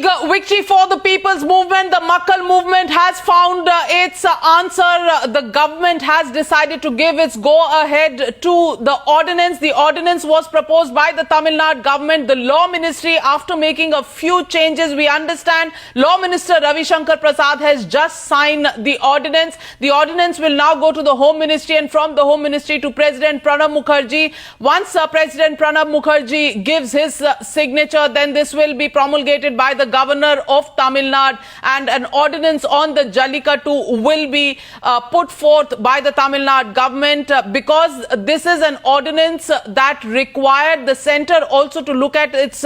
big victory for the people's movement. The Makkal movement has found its answer. The government has decided to give its go-ahead to the ordinance. The ordinance was proposed by the Tamil Nadu government. The Law Ministry, after making a few changes, we understand Law Minister Ravi Shankar Prasad has just signed the ordinance. The ordinance will now go to the Home Ministry and from the Home Ministry to President Pranab Mukherjee. Once President Pranab Mukherjee gives his signature, then this will be promulgated by the Governor of Tamil Nadu, and an ordinance on the Jallikattu will be put forth by the Tamil Nadu government because this is an ordinance that required the centre also to look at its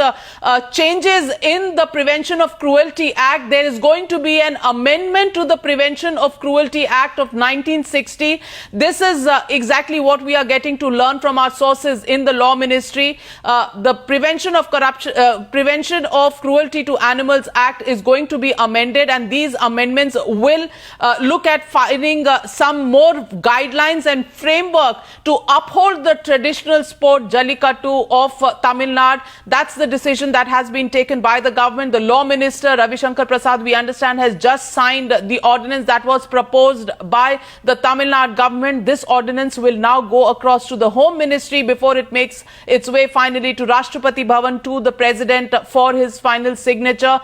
changes in the Prevention of Cruelty Act. There is going to be an amendment to the Prevention of Cruelty Act of 1960. This is exactly what we are getting to learn from our sources in the Law Ministry. The Prevention of Cruelty to Animals Act is going to be amended, and these amendments will look at finding some more guidelines and framework to uphold the traditional sport Jallikattu of Tamil Nadu. That's the decision that has been taken by the government. The Law Minister Ravi Shankar Prasad, we understand, has just signed the ordinance that was proposed by the Tamil Nadu government. This ordinance will now go across to the Home Ministry before it makes its way finally to Rashtrapati Bhavan, to the President for his final signature.